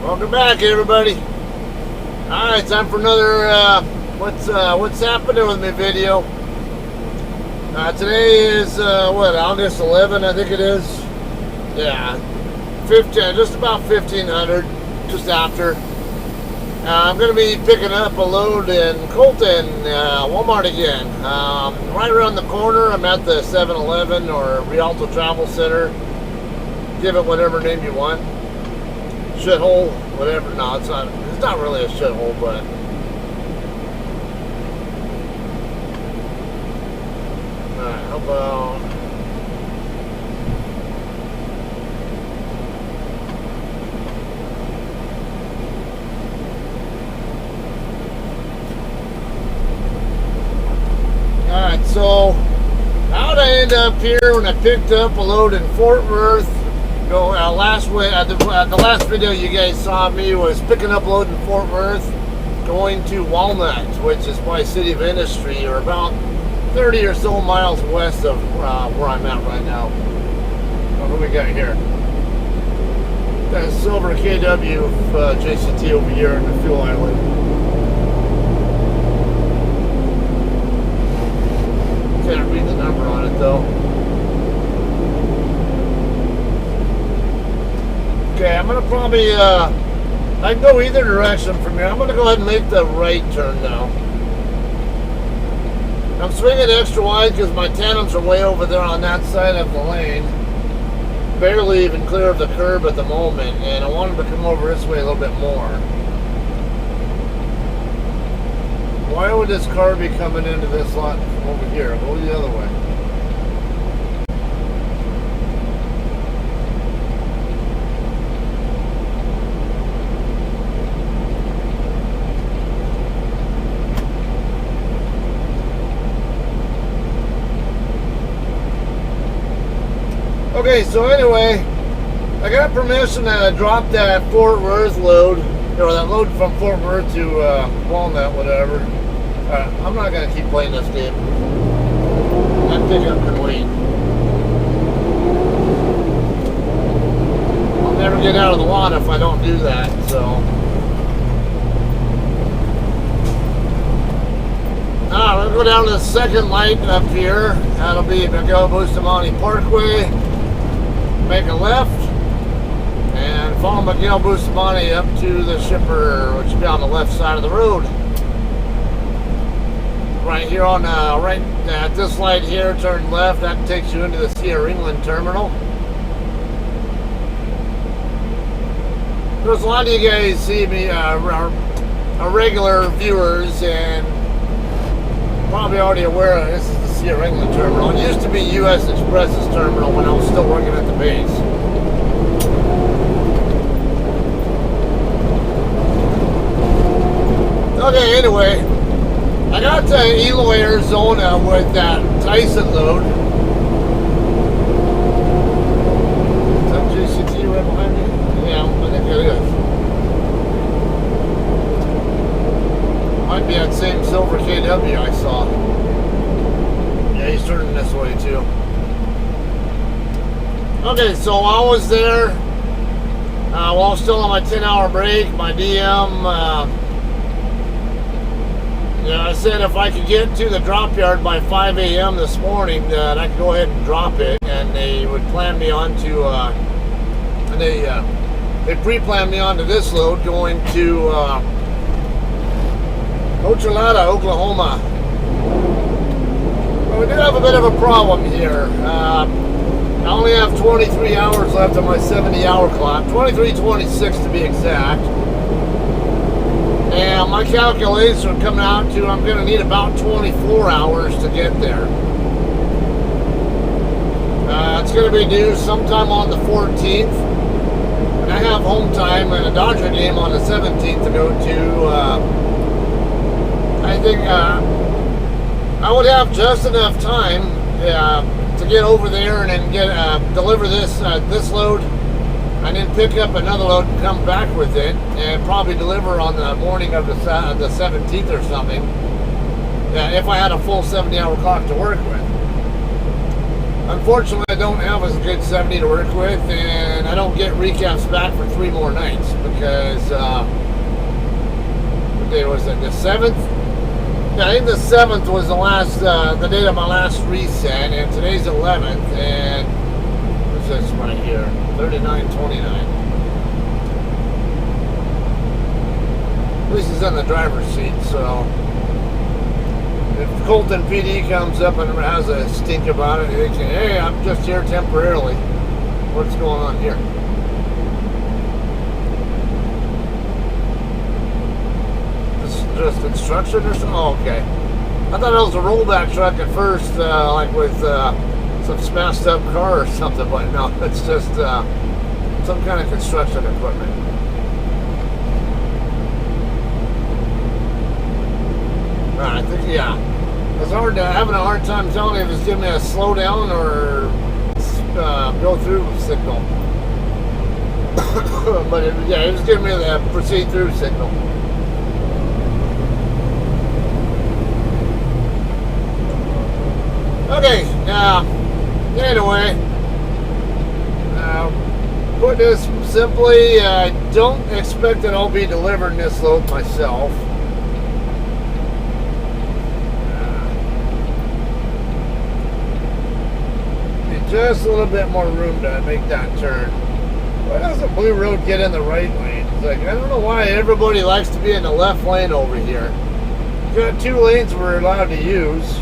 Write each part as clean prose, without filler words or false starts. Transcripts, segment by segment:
Welcome back, everybody. All right, time for another what's happening with me video. Today is August 11, I think it is. Yeah, 15, just about 1500, just after. I'm going to be picking up a load in Colton, Walmart again. Right around the corner, I'm at the 7-Eleven or Rialto Travel Center. Give it whatever name you want. Shithole, whatever. No, it's not really a shithole, but alright, how about alright, so how'd I end up here when I picked up a load in Fort Worth? The last video you guys saw me was picking up a load in Fort Worth, going to Walnut, which is by City of Industry, or about 30 or so miles west of where I'm at right now. What do we got here? Got a silver KW JCT over here in the fuel island. Can't read the number on it though. Okay, I'm going to probably, I can go either direction from here. I'm going to go ahead and make the right turn now. I'm swinging extra wide because my tandems are way over there on that side of the lane. Barely even clear of the curb at the moment, and I wanted to come over this way a little bit more. Why would this car be coming into this lot from over here? Go the other way. Okay, so anyway, I got permission to drop that Fort Worth load, or that load from Fort Worth to Walnut, whatever. I'm not going to keep playing this game. That pickup can wait. I'll never get out of the lot if I don't do that, so. I'm going to go down to the second light up here. That'll be Miguel Bustamante Parkway. Make a left and follow Miguel Bustamante up to the shipper, which will be on the left side of the road. Right here on right at this light here, turn left. That takes you into the Sierra England terminal. There's a lot of you guys see me, are regular viewers, and probably already aware of this is the Sierra England terminal. It used to be U.S. Express's terminal when I was still working at the base. Okay, anyway, I got to Eloy, Arizona with that Tyson load. Is that JCT right behind me? Yeah, I think it is. Might be that same silver KW I saw. Yeah, he's turning this way too. Okay, so I was there while I was still on my 10-hour break. My DM, I said if I could get to the drop yard by 5 a.m. this morning, that I could go ahead and drop it, and they would plan me onto, and they pre-planned me onto this load going to Ochalata, Oklahoma. Well, we did have a bit of a problem here. I only have 23 hours left on my 70-hour clock, 23:26 to be exact. And my calculations are coming out to I'm going to need about 24 hours to get there. It's going to be due sometime on the 14th. And I have home time and a Dodger game on the 17th to go to. I think I would have just enough time to get over there and then get deliver this load, and then pick up another load and come back with it, and probably deliver on the morning of the 17th or something. If I had a full 70-hour clock to work with. Unfortunately, I don't have as good 70 to work with, and I don't get recaps back for 3 more nights because day was it? The 7th? Yeah, I think the 7th was the date of my last reset, and today's 11th, and what's this right here? 39.29. At least he's in the driver's seat, so if Colton PD comes up and has a stink about it, they say, hey, I'm just here temporarily. What's going on here? Just construction or something? Oh, okay. I thought it was a rollback truck at first, like with some smashed up car or something, but no, it's just some kind of construction equipment. I think, yeah. It's having a hard time telling if it's giving me a slowdown or go through signal. But it was giving me the proceed through signal. Okay, anyway, put this simply, I don't expect that I'll be delivering this load myself. Just a little bit more room to make that turn. Why doesn't Blue Road get in the right lane? It's like, I don't know why everybody likes to be in the left lane over here. We've got 2 lanes we're allowed to use.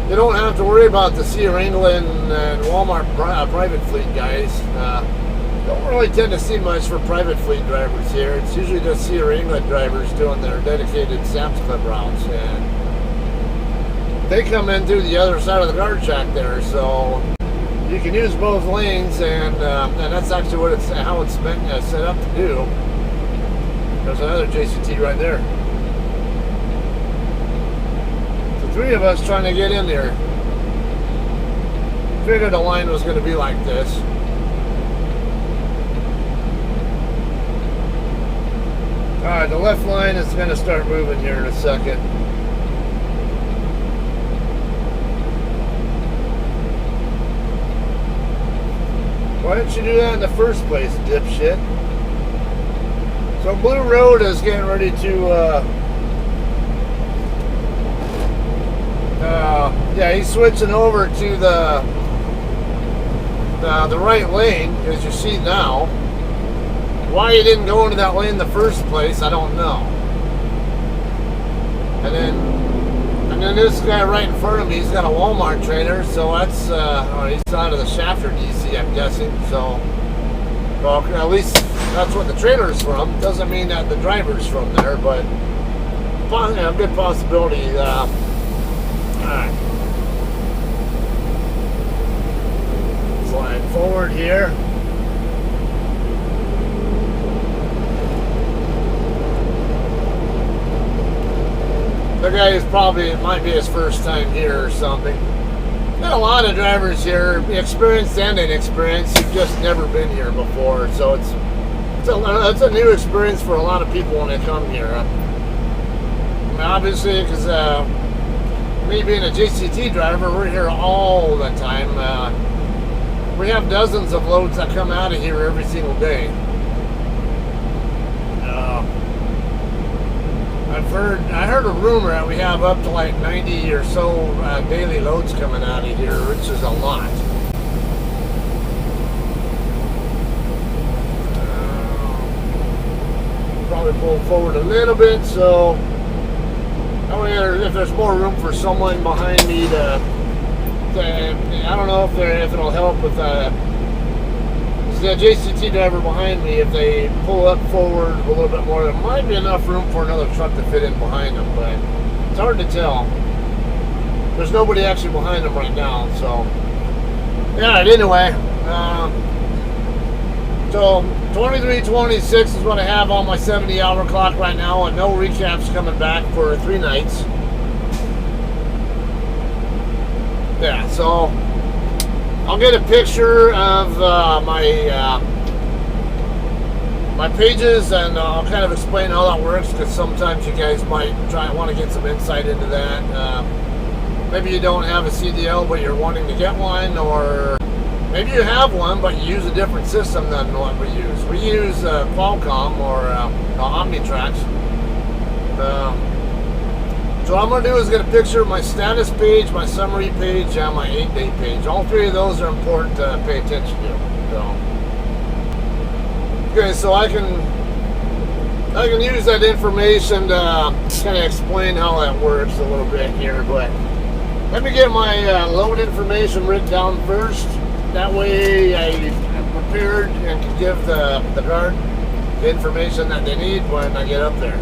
You don't have to worry about the Sea England and Walmart private fleet guys. Don't really tend to see much for private fleet drivers here. It's usually just Sea England drivers doing their dedicated Sam's Club routes, and they come in through the other side of the guard shack there, so you can use both lanes, and that's actually what how it's been set up to do. There's another JCT right there. 3 of us trying to get in there. Figured the line was going to be like this. Alright, the left line is going to start moving here in a second. Why didn't you do that in the first place, dipshit? So Blue Road is getting ready to yeah, he's switching over to the right lane, as you see now. Why he didn't go into that lane in the first place, I don't know. And then this guy right in front of me, he's got a Walmart trailer, so that's he's out of the Shafter DC, I'm guessing. So, well, at least that's what the trailer's from. Doesn't mean that the driver's from there, but a good possibility. Alright. Slide forward here. The guy is probably, it might be his first time here or something. Got a lot of drivers here, experienced and inexperienced, who've just never been here before. So it's a new experience for a lot of people when they come here. I mean, obviously, because me being a JCT driver, we're here all the time. We have dozens of loads that come out of here every single day. I heard a rumor that we have up to like 90 or so daily loads coming out of here, which is a lot. Probably pull forward a little bit, so if there's more room for someone behind me to I don't know if it'll help with the JCT driver behind me. If they pull up forward a little bit more, there might be enough room for another truck to fit in behind them, but it's hard to tell. There's nobody actually behind them right now, so yeah. Anyway, so 23:26 is what I have on my 70-hour clock right now, and no recaps coming back for 3 nights. Yeah, so I'll get a picture of my pages, and I'll kind of explain how that works, because sometimes you guys might want to get some insight into that. Maybe you don't have a CDL, but you're wanting to get one, or maybe you have one, but you use a different system than what we use. We use Qualcomm or Omnitrax. So what I'm going to do is get a picture of my status page, my summary page, and my 8-day page. All three of those are important to pay attention to. So, okay, so I can use that information to kind of explain how that works a little bit here, but let me get my load information written down first. That way I'm prepared and can give the guard the information that they need when I get up there.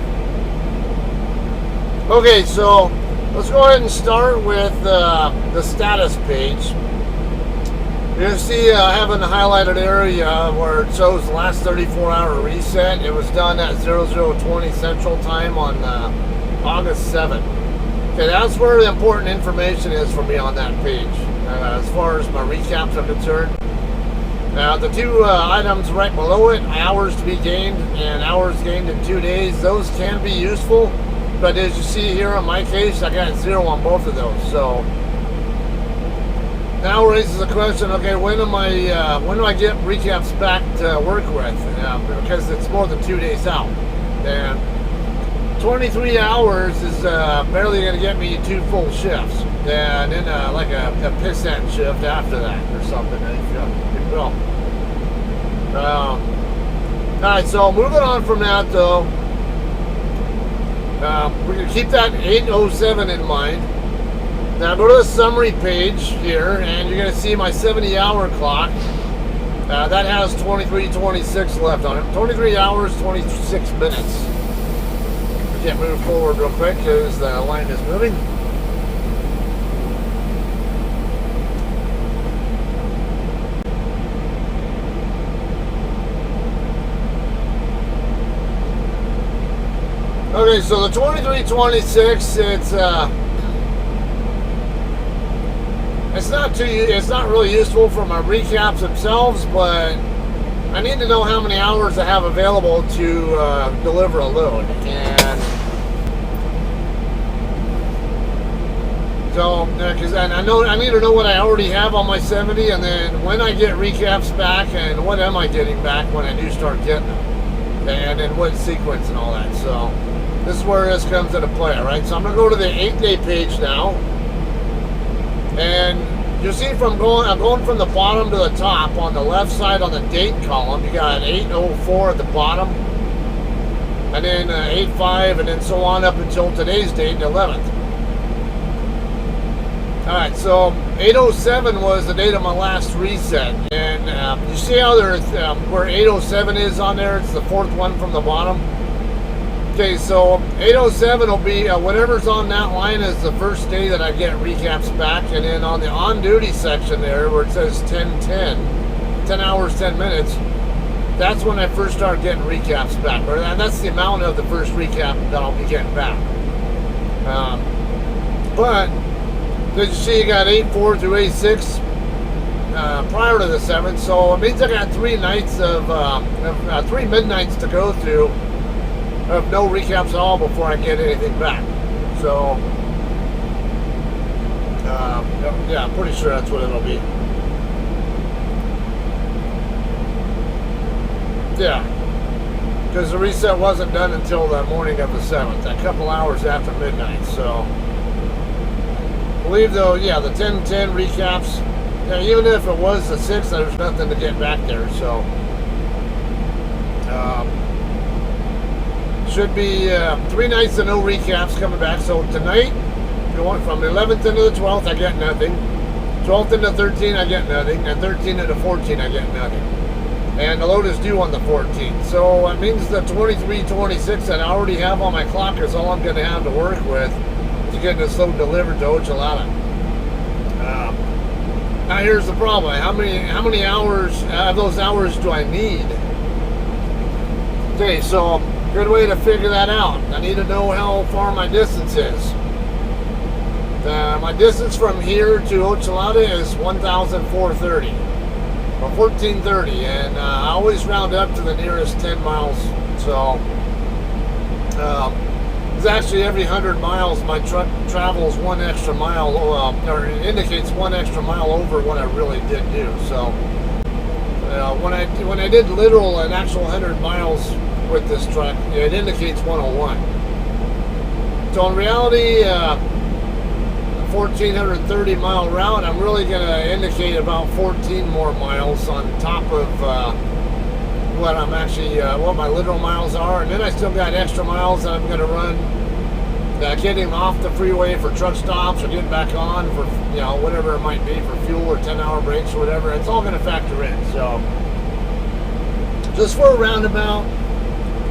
Okay, so let's go ahead and start with the status page. You see I have an highlighted area where it shows the last 34-hour reset. It was done at 0020 Central Time on August 7th. Okay, that's where the important information is for me on that page. As far as my recaps are concerned. Now, the two items right below it, hours to be gained and hours gained in 2 days, those can be useful. But as you see here in my case, I got 0 on both of those. So now raises the question: okay, when do I get recaps back to work with? Because it's more than 2 days out, and 23 hours is barely going to get me 2 full shifts, and then like a piss end shift after that or something. If you will. All right, so moving on from that though. We're going to keep that 807 in mind. Now go to the summary page here, and you're going to see my 70-hour clock. That has 23:26 left on it. 23 hours, 26 minutes. We can't move forward real quick because the line is moving. Okay, so the 23:26, it's not really useful for my recaps themselves, but I need to know how many hours I have available to deliver a load, and so because I need to know what I already have on my 70, and then when I get recaps back, and what am I getting back when I do start getting them, and in what sequence and all that. So this is where this comes into play, all right? So I'm going to go to the 8-day page now. And you'll see I'm going from the bottom to the top. On the left side on the date column, you got 804 at the bottom. And then 85, and then so on up until today's date, the 11th. All right, so 807 was the date of my last reset. And you see how there's where 807 is on there? It's the 4th one from the bottom. Okay, so 807 will be whatever's on that line is the first day that I get recaps back, and then on the on-duty section there where it says 10:10, 10 hours, 10 minutes, that's when I first start getting recaps back, and that's the amount of the first recap that I'll be getting back. But as you see, you got 8-4 through 8-6 prior to the 7th, so it means I got 3 nights of 3 midnights to go through of no recaps at all before I get anything back. So yeah, I'm pretty sure that's what it'll be. Yeah, because the reset wasn't done until the morning of the 7th, a couple hours after midnight. So I believe though, yeah, the 10:10 recaps, even if it was the 6th, there's nothing to get back there. So should be 3 nights of no recaps coming back. So tonight, going from the 11th into the 12th, I get nothing. 12th into 13, I get nothing. And 13 into 14, I get nothing. And the load is due on the 14th. So it means the 23:26 that I already have on my clock is all I'm going to have to work with to get this load delivered to Ochalata. Now here's the problem. How many hours of those hours do I need? Okay, so good way to figure that out. I need to know how far my distance is. My distance from here to Ochalata is 1,430, or 1,430, and I always round up to the nearest 10 miles. So it's actually every 100 miles my truck travels 1 extra mile, or it indicates 1 extra mile over what I really did do. So when I did literal an actual 100 miles with this truck, it indicates 101. So in reality, a 1,430 mile route, I'm really going to indicate about 14 more miles on top of what I'm actually, what my literal miles are. And then I still got extra miles that I'm going to run getting off the freeway for truck stops or getting back on for, you know, whatever it might be for fuel or 10-hour breaks or whatever. It's all going to factor in. So just for a roundabout,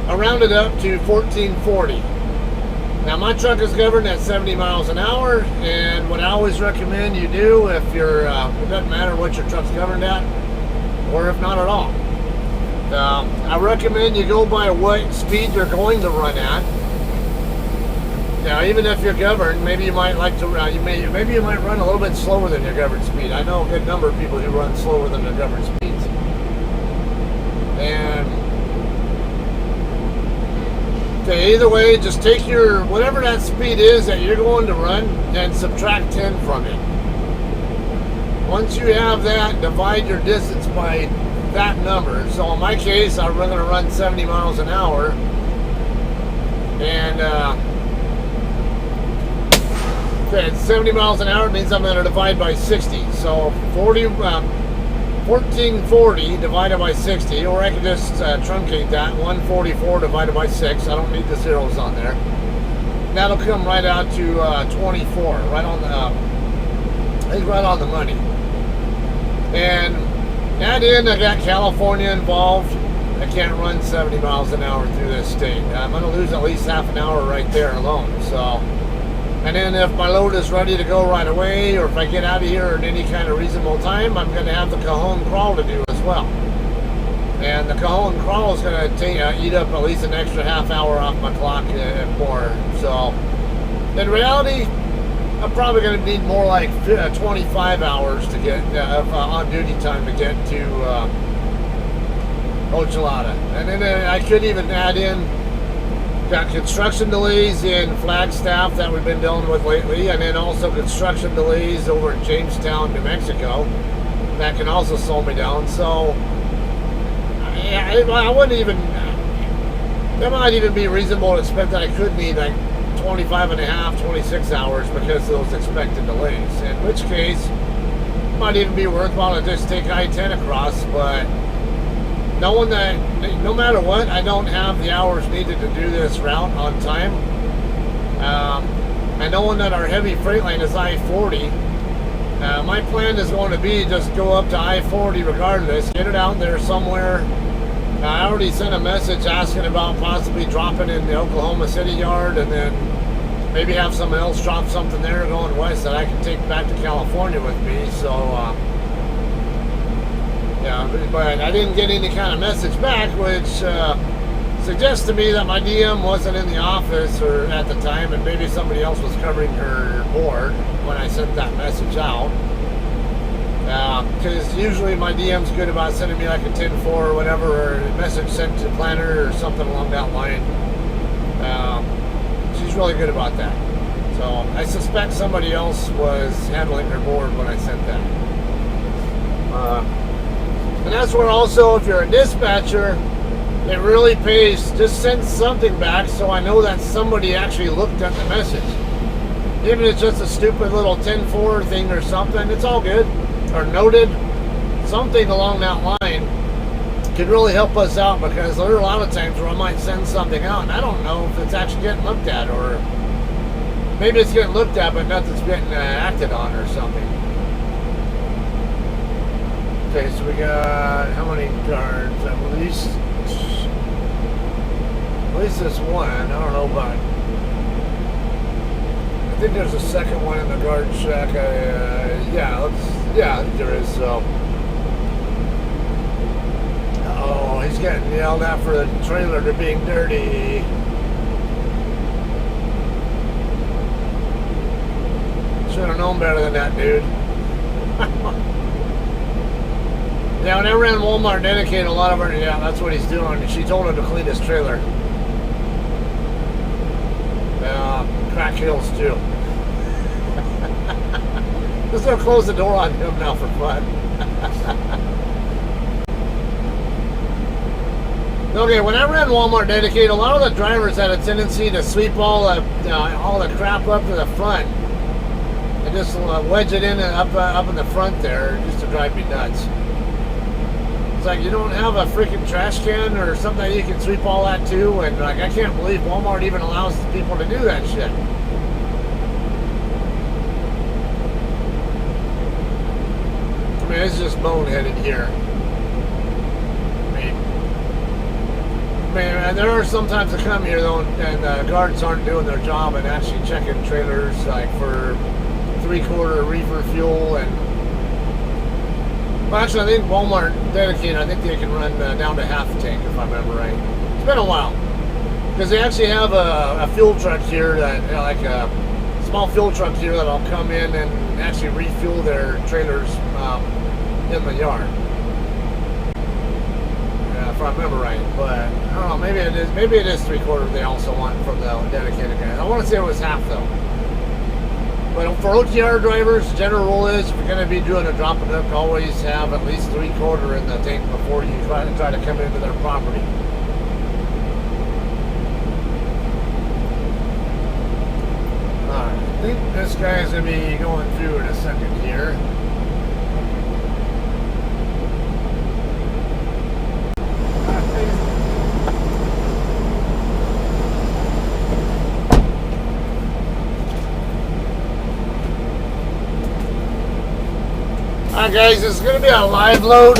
I rounded up to 1440. Now my truck is governed at 70 miles an hour, and what I always recommend you do if you're, it doesn't matter what your truck's governed at, or if not at all. I recommend you go by what speed you're going to run at. Now, even if you're governed, maybe you might like to maybe you might run a little bit slower than your governed speed. I know a good number of people who run slower than their governed speeds. And okay, either way, just take your whatever that speed is that you're going to run and subtract 10 from it. Once you have that, divide your distance by that number. So in my case, I'm going to run 70 miles an hour, and okay, 70 miles an hour means I'm going to divide by 60. So 1440 divided by 60, or I can just truncate that, 144 divided by 6. I don't need the zeros on there. That'll come right out to 24, right on the, I think right on the money. And add in, I got California involved. I can't run 70 miles an hour through this state. I'm going to lose at least half an hour right there alone. So, and then if my load is ready to go right away, or if I get out of here in any kind of reasonable time, I'm going to have the Cajon crawl to do as well. And the Cajon crawl is going to eat up at least an extra half hour off my clock and more. So, in reality, I'm probably going to need more like 25 hours to get on-duty time to get to Ochelada. And then I could even add in got construction delays in Flagstaff that we've been dealing with lately, and then also construction delays over in Jamestown, New Mexico. That can also slow me down. So I wouldn't even, that might even be reasonable to expect that I could need like 25 and a half, 26 hours because of those expected delays. In which case, it might even be worthwhile to just take I-10 across, but knowing that no matter what, I don't have the hours needed to do this route on time, and knowing that our heavy freight lane is I-40, my plan is going to be just go up to I-40 regardless, get it out there somewhere. I already sent a message asking about possibly dropping in the Oklahoma City yard, and then maybe have someone else drop something there going west that I can take back to California with me. So yeah, but I didn't get any kind of message back, which suggests to me that my DM wasn't in the office or at the time, and maybe somebody else was covering her board when I sent that message out. Because usually my DM's good about sending me like a 10-4 or whatever, or a message sent to planner or something along that line. She's really good about that. So I suspect somebody else was handling her board when I sent that. And that's where also, if you're a dispatcher, it really pays, just send something back so I know that somebody actually looked at the message. Even if it's just a stupid little 10-4 thing or something, it's all good. Or noted, something along that line could really help us out, because there are a lot of times where I might send something out and I don't know if it's actually getting looked at, or maybe it's getting looked at but nothing's getting acted on or something. Okay, so we got how many guards? At least this one. I don't know about. I think there's a second one in the guard shack. Yeah, I think there is. So, oh, he's getting yelled at for the trailer to being dirty. Should have known better than that, dude. Yeah, when I ran Walmart dedicated, a lot of her, yeah, that's what he's doing. She told him to clean his trailer. Crack heels too. Just gonna close the door on him now for fun. Okay, when I ran Walmart Dedicated, a lot of the drivers had a tendency to sweep all the crap up to the front and just wedge it in and up in the front there, just to drive me nuts. It's like, you don't have a freaking trash can or something that you can sweep all that to, and like, I can't believe Walmart even allows people to do that shit. I mean, it's just boneheaded here. Man, there are some times that come here though, and guards aren't doing their job and actually checking trailers like for 3/4 reefer fuel. And well, actually, I think Walmart Dedicated, I think they can run down to half a tank if I remember right. It's been a while because they actually have a fuel truck here that like a small fuel truck here that'll come in and actually refuel their trailers in the yard. If I remember right, but I don't know, maybe it is 3/4 they also want from the Dedicated guys. I want to say it was half though. But for OTR drivers, the general rule is if you're going to be doing a drop and hook, always have at least 3/4 in the tank before you try to come into their property. Alright, I think this guy's going to be going through in a second here. Alright guys, this is going to be a live load.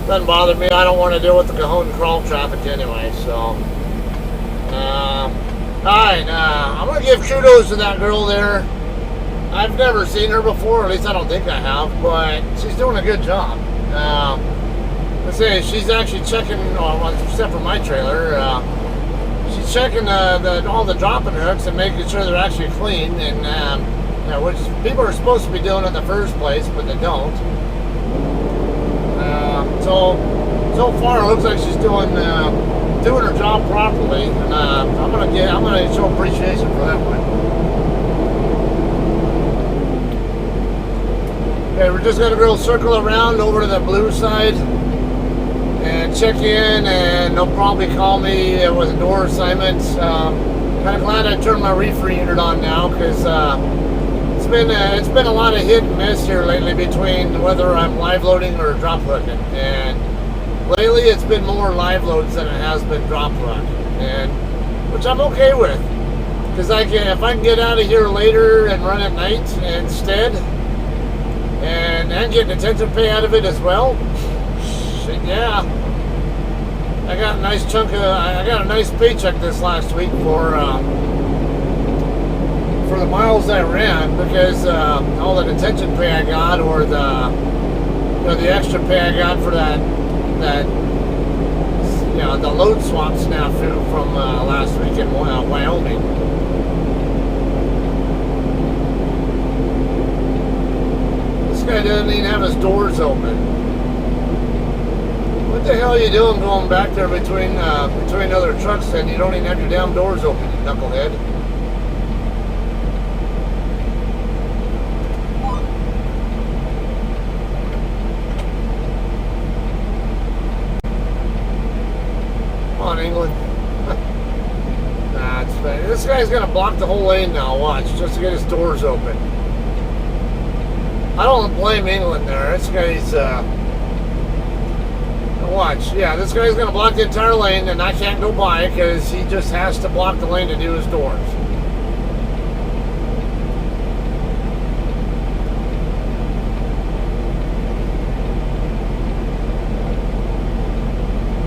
Doesn't bother me. I don't want to deal with the cajon crawl traffic anyway, so. Alright, I'm going to give kudos to that girl there. I've never seen her before, at least I don't think I have, but she's doing a good job. Let's say she's actually checking, except for my trailer, she's checking all the dropping hooks and making sure they're actually clean, and which people are supposed to be doing in the first place, but they don't. So far, it looks like she's doing her job properly, and I'm gonna show appreciation for that one. Okay, we're just gonna go circle around over to the blue side and check in, and they'll probably call me with a door assignment. Kind of glad I turned my reefer unit on now, because it's been a lot of hit and miss here lately between whether I'm live loading or drop hooking, and lately it's been more live loads than it has been drop hook, and which I'm okay with, because if I can get out of here later and run at night instead, and get detention pay out of it as well. Shit, yeah, I got a nice I got a nice paycheck this last week for the miles I ran, because all the detention pay I got, or the extra pay I got for that the load swap snafu from last week in Wyoming. This guy doesn't even have his doors open. What the hell are you doing going back there between other trucks, and you don't even have your damn doors open, you knucklehead? On England. Nah, it's fine. This guy's gonna block the whole lane now, watch, just to get his doors open. I don't blame England there. This guy's watch, yeah, this guy's gonna block the entire lane, and I can't go by because he just has to block the lane to do his doors.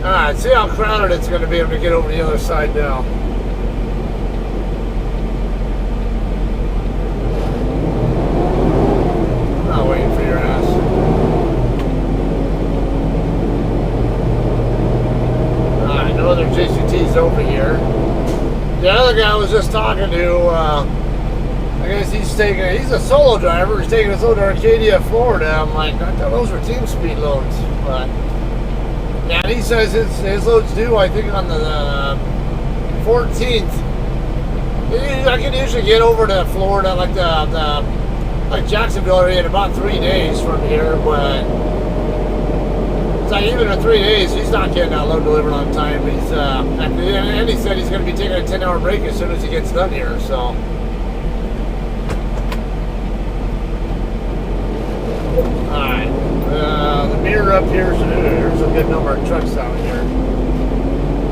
Alright, see how crowded it's going to be able to get over the other side now. I'm not waiting for your ass. Alright, no other JCTs over here. The other guy I was just talking to, I guess he's a solo driver, he's taking us over to Arcadia, Florida. I'm like, I thought those were team speed loads, but... and he says his load's due, I think, on the 14th. I can usually get over to Florida, like like Jacksonville area, in about 3 days from here, but So even in 3 days, he's not getting that load delivered on time. He's and he said he's going to be taking a 10-hour break as soon as he gets done here. So, all right, the mirror up here. So there's a good number of trucks out here.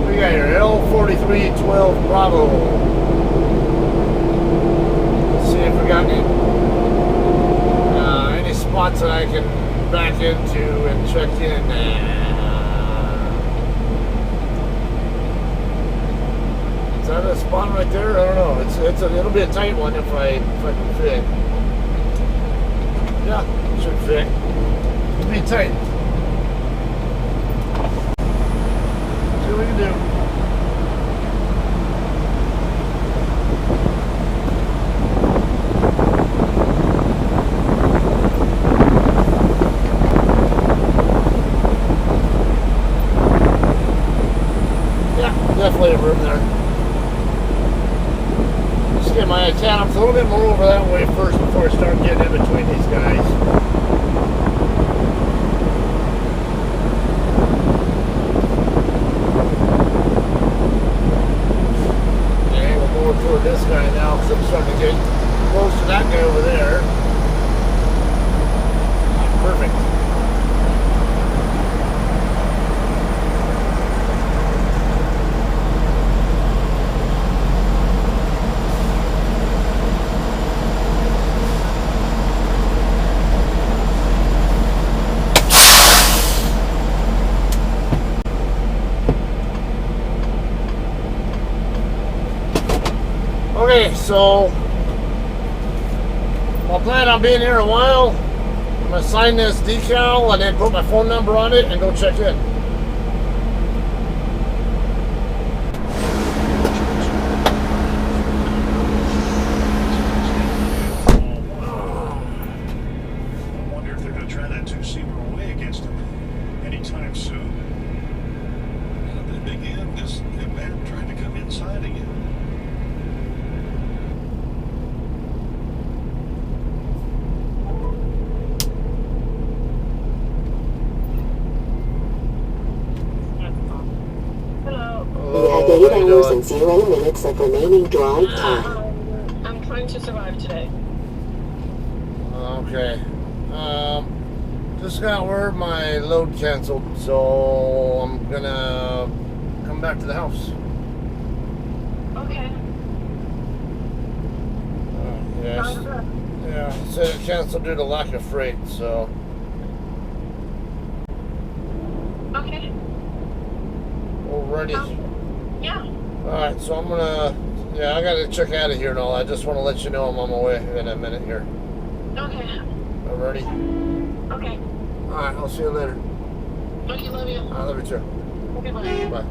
We got here L4312 Bravo. Let's see if we got any spots that I can back into and check in. Is that a spot right there? I don't know. It'll be a tight one if I can fit. Yeah, should fit. It'll be tight. See what we can do. Definitely a room there. Just get my antenna a little bit more over that way first before I start getting in between these guys. Okay, we'll go toward this guy now because I'm starting to get close to that guy over there. Perfect. Okay, so I'll plan on being here a while. I'm going to sign this decal and then put my phone number on it and go check in. I wonder if they're going to try that two-seamer away against him anytime soon. And if they begin, this man trying to come inside again. You have 8 hours and 0 minutes of remaining drive time. I'm trying to survive today. Okay. Just got word my load canceled, so I'm gonna come back to the house. Okay. Yes. Yeah, it said it canceled due to lack of freight, so. Okay. Alrighty. Yeah. Alright, so I'm gonna, I gotta check out of here and all. I just want to let you know I'm on my way in a minute here. Okay. Alrighty? Okay. Alright, I'll see you later. Okay, love you. I love you too. Okay, bye. Bye.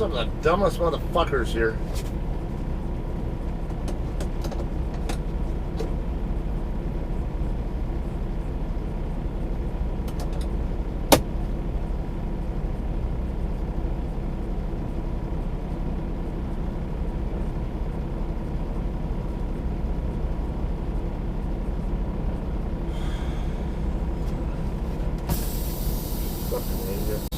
Some of the dumbest motherfuckers here. Fucking idiots.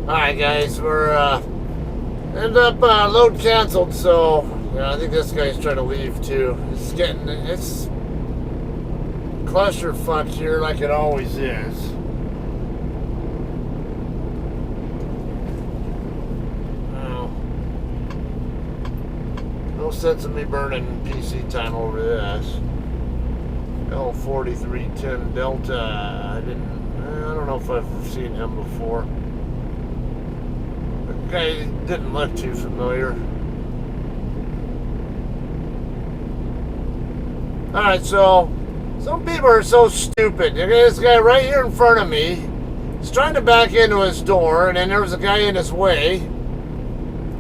Alright guys, we're end up load canceled, so yeah, I think this guy's trying to leave too. It's clusterfuck here like it always is. No sense of me burning PC time over this. L4310 Delta. I don't know if I've seen him before. The guy didn't look too familiar. Alright, so some people are so stupid. Okay, this guy right here in front of me is trying to back into his door, and then there was a guy in his way.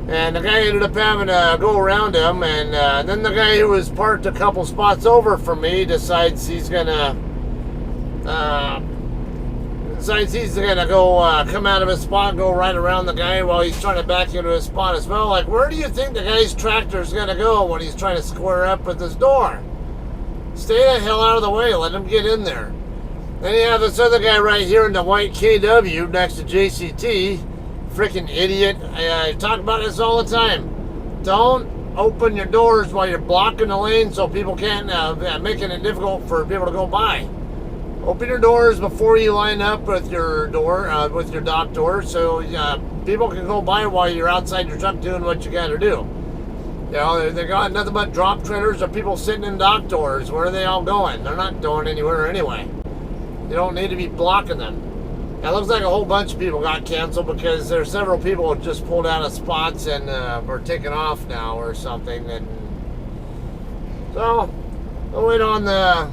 And the guy ended up having to go around him, and then the guy who was parked a couple spots over from me decides he's gonna go come out of his spot and go right around the guy while he's trying to back into his spot as well. Like, where do you think the guy's tractor is gonna go when he's trying to square up with his door? Stay the hell out of the way. Let him get in there. Then you have this other guy right here in the white KW next to JCT. Freaking idiot. I talk about this all the time. Don't open your doors while you're blocking the lane so people can't, making it difficult for people to go by. Open your doors before you line up with your door, with your dock door, so people can go by while you're outside your truck doing what you gotta do. You know, they got nothing but drop trailers or people sitting in dock doors. Where are they all going? They're not going anywhere anyway. You don't need to be blocking them. It looks like a whole bunch of people got canceled because there's several people who just pulled out of spots and are taking off now or something. And so I'll wait on the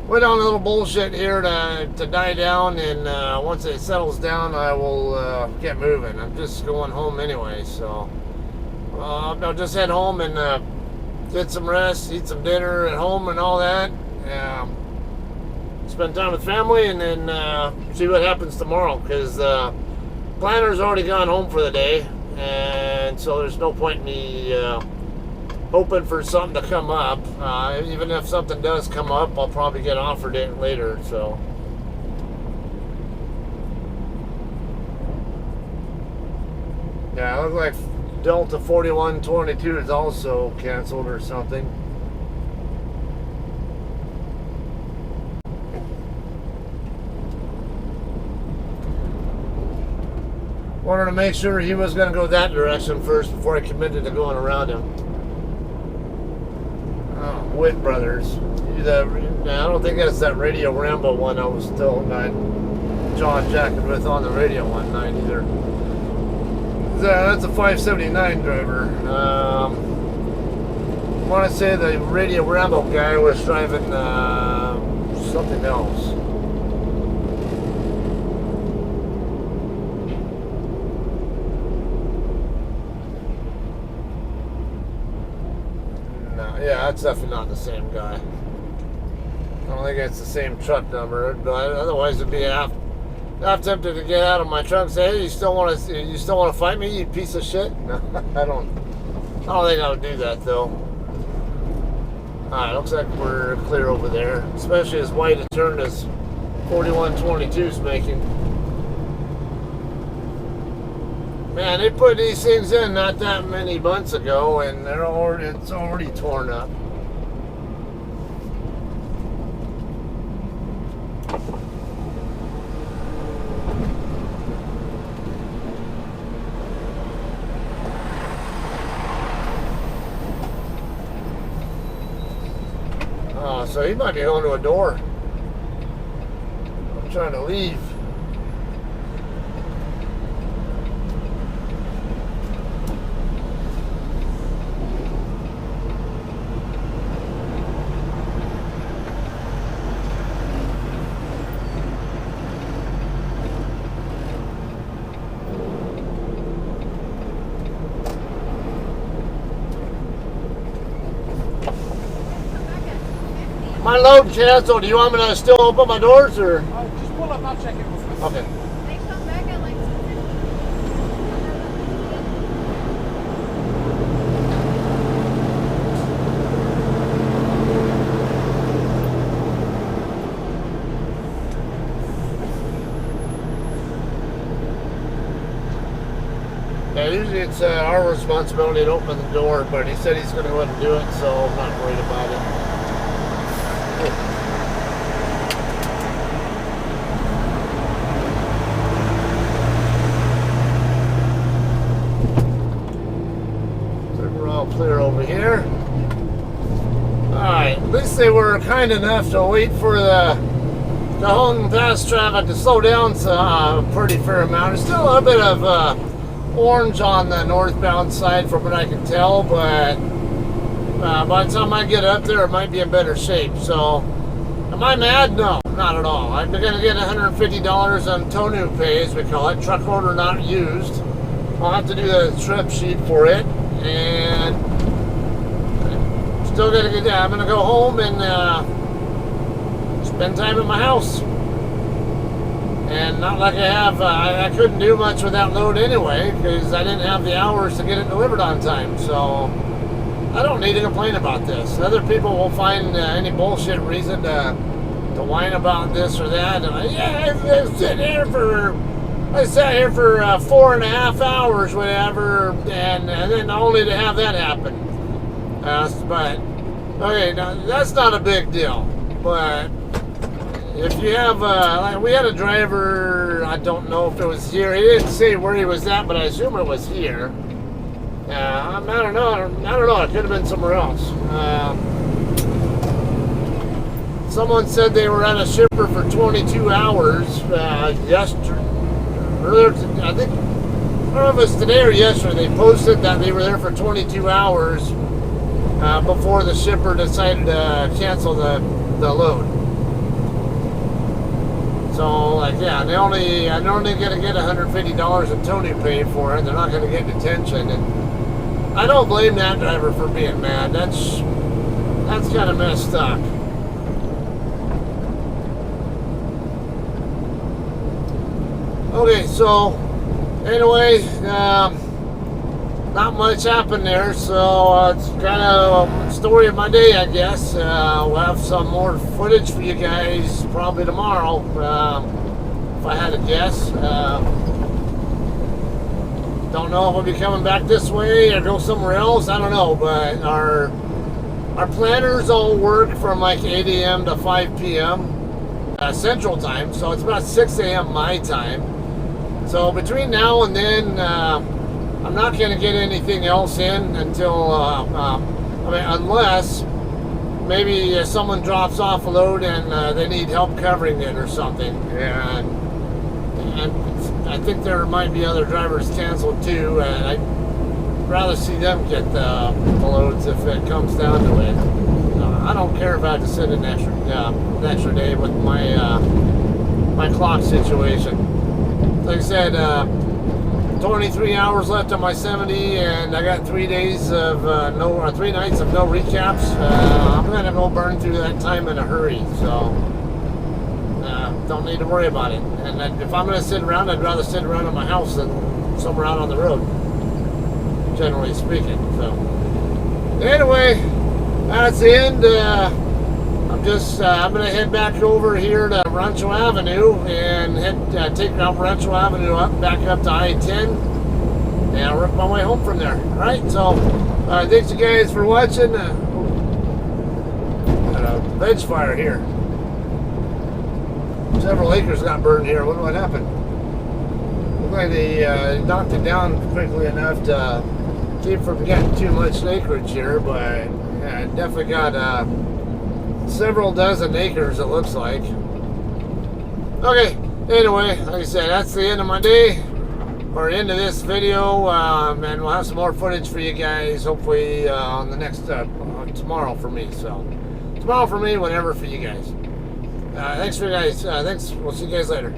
little bullshit here to die down, and once it settles down, I will get moving. I'm just going home anyway, so I'll just head home and get some rest, eat some dinner at home and all that. Spend time with family, and then see what happens tomorrow, because planner's already gone home for the day, and so there's no point in me hoping for something to come up. Even if something does come up, I'll probably get offered it later. So yeah, it looks like Delta 4122 is also canceled or something. Wanted to make sure he was going to go that direction first before I committed to going around him. Oh, Witt Brothers. I don't think that's that Radio Rambo one I was still not John jacking with on the radio one night either. That's a 579 driver. I want to say the Radio Rambo guy was driving something else. Yeah, that's definitely not the same guy. I don't think it's the same truck number, but otherwise it'd be half tempted to get out of my truck and say, "Hey, you still want to fight me, you piece of shit?" No, I don't think I would do that though. All right, looks like we're clear over there, especially as white a turn as 4122's making. Man, they put these things in not that many months ago, and it's already torn up. Oh, so he might be going to a door. I'm trying to leave. My load canceled. Do you want me to still open my doors or? Just pull up, I'll check it real quick. Okay. They come back at like 2:50. Yeah, usually it's our responsibility to open the door, but he said he's going to go ahead and do it, so I'm not worried about it. So we're all clear over here. Alright, at least they were kind enough to wait for the home pass traffic to slow down a pretty fair amount. There's still a little bit of orange on the northbound side from what I can tell, but by the time I get up there it might be in better shape. So am I mad? No, not at all. I'm going to get $150 on TONU pay, as we call it, truck order not used. I'll have to do the trip sheet for it, and still going to get I'm going to go home and spend time at my house. And not like I have, I couldn't do much with that load anyway, because I didn't have the hours to get it delivered on time. So I don't need to complain about this. Other people will find any bullshit reason to whine about this or that. And I sat here for 4.5 hours, whatever, and then only to have that happen. But okay, now that's not a big deal. But if you have, like we had a driver, I don't know if it was here. He didn't say where he was at, but I assume it was here. I don't know. It could have been somewhere else. Someone said they were at a shipper for 22 hours yesterday. Earlier, I think, I don't know if it was today or yesterday. They posted that they were there for 22 hours before the shipper decided to cancel the load. So, like, yeah, they're only going to get $150 in TONU pay for it. They're not going to get detention. And I don't blame that driver for being mad. That's kind of messed up. Okay, so, anyway, not much happened there. So, it's kind of a story of my day, I guess. We'll have some more footage for you guys probably tomorrow, if I had to guess. Don't know if we'll be coming back this way or go somewhere else. I don't know, but our planners all work from like 8 a.m. to 5 p.m. Central Time, so it's about 6 a.m. my time. So between now and then, I'm not going to get anything else in until, unless maybe someone drops off a load and they need help covering it or something. And I think there might be other drivers canceled too, and I'd rather see them get the loads if it comes down to it. I don't care if I have to sit an extra day with my clock situation. Like I said, 23 hours left on my 70, and I got 3 days of 3 nights of no recaps. I'm gonna go burn through that time in a hurry, so don't need to worry about it. And if I'm gonna sit around, I'd rather sit around at my house than somewhere out on the road, generally speaking. So anyway, that's the end. I'm gonna head back over here to Rancho Avenue and take Rancho Avenue back up to I-10, and I'll work my way home from there. All right, so thanks you guys for watching. Veg fire here. Several acres got burned here. What happened? Looked like they knocked it down quickly enough to keep from getting too much acreage here, but yeah, it definitely got several dozen acres, it looks like. Okay, anyway, like I said, that's the end of my day, or end of this video, and we'll have some more footage for you guys, hopefully on the next, tomorrow for me, so tomorrow for me, whenever for you guys. Thanks for you guys, thanks, we'll see you guys later.